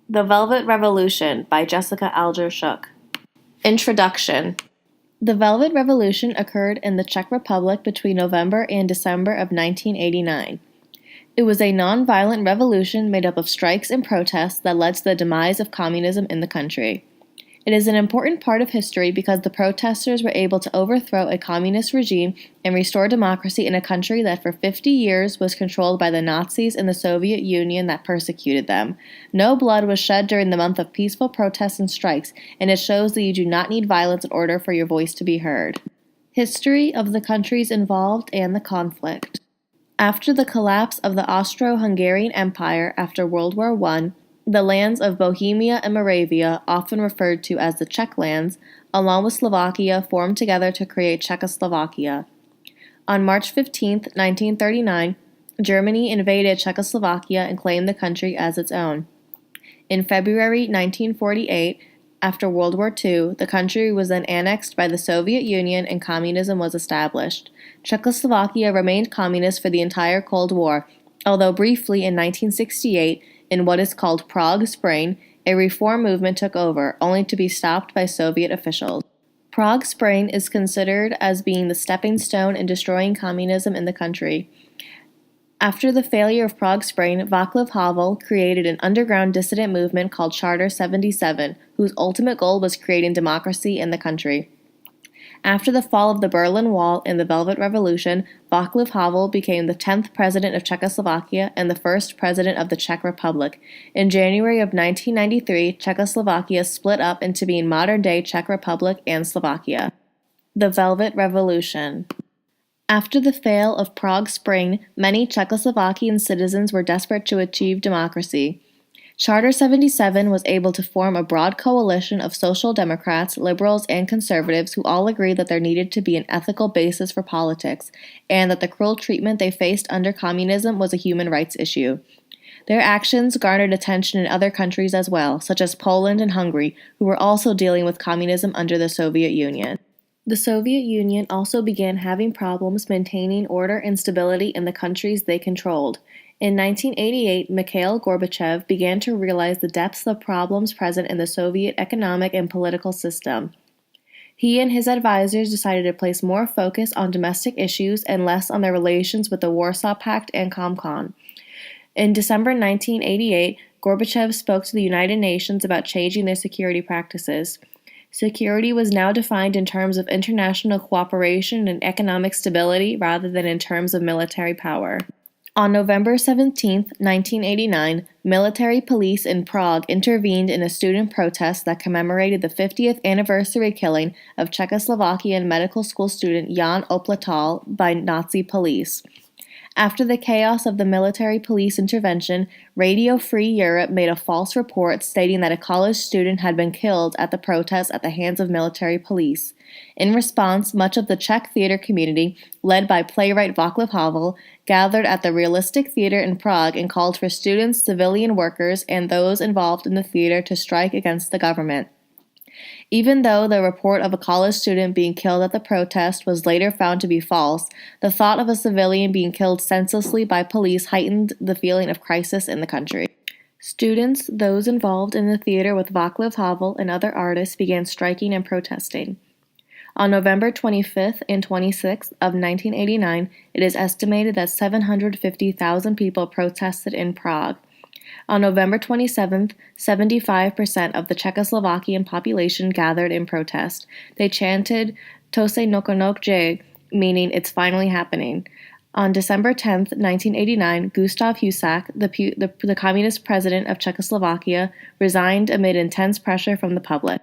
The Velvet Revolution by Jessica Alger-Shook. Introduction. The Velvet Revolution occurred in the Czech Republic between November and December of 1989. It was a non-violent revolution made up of strikes and protests that led to the demise of communism in the country. It is an important part of history because the protesters were able to overthrow a communist regime and restore democracy in a country that for 50 years was controlled by the Nazis and the Soviet Union that persecuted them. No blood was shed during the month of peaceful protests and strikes, and it shows that you do not need violence in order for your voice to be heard. History of the countries involved and the conflict. After the collapse of the Austro-Hungarian Empire after World War I, the lands of Bohemia and Moravia, often referred to as the Czech lands, along with Slovakia, formed together to create Czechoslovakia. On March 15, 1939, Germany invaded Czechoslovakia and claimed the country as its own. In February 1948, after World War II, the country was then annexed by the Soviet Union and communism was established. Czechoslovakia remained communist for the entire Cold War, although briefly in 1968, in what is called Prague Spring, a reform movement took over, only to be stopped by Soviet officials. Prague Spring is considered as being the stepping stone in destroying communism in the country. After the failure of Prague Spring, Václav Havel created an underground dissident movement called Charter 77, whose ultimate goal was creating democracy in the country. After the fall of the Berlin Wall and the Velvet Revolution, Václav Havel became the 10th president of Czechoslovakia and the first president of the Czech Republic. In January of 1993, Czechoslovakia split up into being modern-day Czech Republic and Slovakia. The Velvet Revolution. After the fail of Prague Spring, many Czechoslovakian citizens were desperate to achieve democracy. Charter 77 was able to form a broad coalition of social democrats, liberals, and conservatives who all agreed that there needed to be an ethical basis for politics, and that the cruel treatment they faced under communism was a human rights issue. Their actions garnered attention in other countries as well, such as Poland and Hungary, who were also dealing with communism under the Soviet Union. The Soviet Union also began having problems maintaining order and stability in the countries they controlled. In 1988, Mikhail Gorbachev began to realize the depths of problems present in the Soviet economic and political system. He and his advisors decided to place more focus on domestic issues and less on their relations with the Warsaw Pact and Comecon. In December 1988, Gorbachev spoke to the United Nations about changing their security practices. Security was now defined in terms of international cooperation and economic stability rather than in terms of military power. On November 17, 1989, military police in Prague intervened in a student protest that commemorated the 50th anniversary killing of Czechoslovakian medical school student Jan Oplatal by Nazi police. After the chaos of the military police intervention, Radio Free Europe made a false report stating that a college student had been killed at the protest at the hands of military police. In response, much of the Czech theater community, led by playwright Václav Havel, gathered at the Realistic Theater in Prague and called for students, civilian workers, and those involved in the theater to strike against the government. Even though the report of a college student being killed at the protest was later found to be false, the thought of a civilian being killed senselessly by police heightened the feeling of crisis in the country. Students, those involved in the theater with Václav Havel and other artists, began striking and protesting. On November 25th and 26th of 1989, it is estimated that 750,000 people protested in Prague. On November 27th, 75% of the Czechoslovakian population gathered in protest. They chanted To se nakonec děje, meaning it's finally happening. On December 10th, 1989, Gustav Husak, the communist president of Czechoslovakia, resigned amid intense pressure from the public.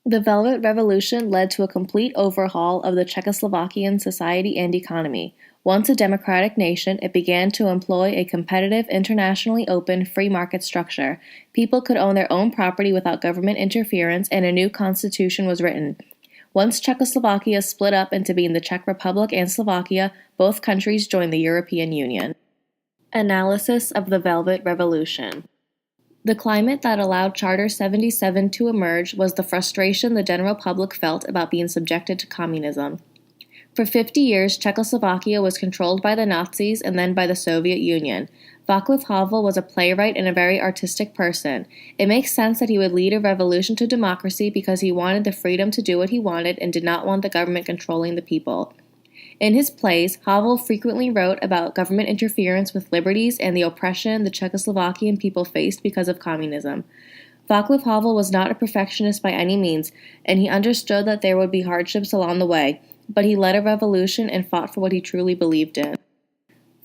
The Velvet Revolution led to a complete overhaul of the Czechoslovakian society and economy. Once a democratic nation, it began to employ a competitive, internationally open, free market structure. People could own their own property without government interference, and a new constitution was written. Once Czechoslovakia split up into being the Czech Republic and Slovakia, both countries joined the European Union. Analysis of the Velvet Revolution. The climate that allowed Charter 77 to emerge was the frustration the general public felt about being subjected to communism. For 50 years, Czechoslovakia was controlled by the Nazis and then by the Soviet Union. Václav Havel was a playwright and a very artistic person. It makes sense that he would lead a revolution to democracy because he wanted the freedom to do what he wanted and did not want the government controlling the people. In his plays, Havel frequently wrote about government interference with liberties and the oppression the Czechoslovakian people faced because of communism. Václav Havel was not a perfectionist by any means, and he understood that there would be hardships along the way, but he led a revolution and fought for what he truly believed in.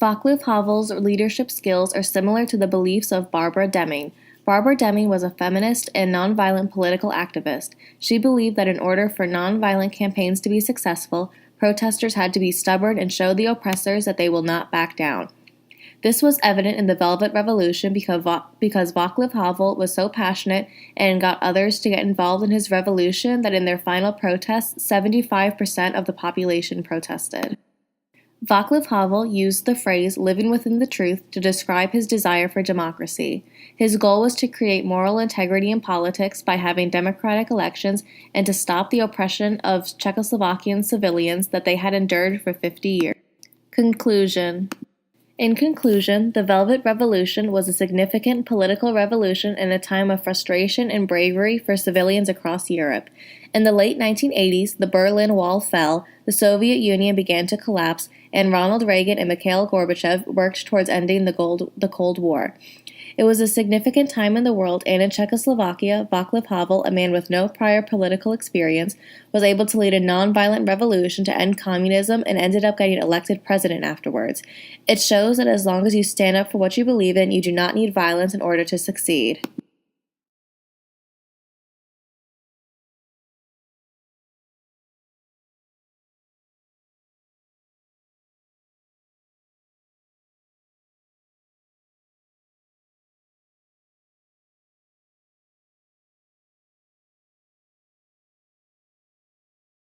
Václav Havel's leadership skills are similar to the beliefs of Barbara Deming. Barbara Deming was a feminist and nonviolent political activist. She believed that in order for nonviolent campaigns to be successful, protesters had to be stubborn and show the oppressors that they will not back down. This was evident in the Velvet Revolution because Václav Havel was so passionate and got others to get involved in his revolution that in their final protests, 75% of the population protested. Václav Havel used the phrase living within the truth to describe his desire for democracy. His goal was to create moral integrity in politics by having democratic elections and to stop the oppression of Czechoslovakian civilians that they had endured for 50 years. Conclusion. In conclusion, the Velvet Revolution was a significant political revolution in a time of frustration and bravery for civilians across Europe. In the late 1980s, the Berlin Wall fell, the Soviet Union began to collapse, and Ronald Reagan and Mikhail Gorbachev worked towards ending the Cold War. It was a significant time in the world, and in Czechoslovakia, Václav Havel, a man with no prior political experience, was able to lead a nonviolent revolution to end communism and ended up getting elected president afterwards. It shows that as long as you stand up for what you believe in, you do not need violence in order to succeed.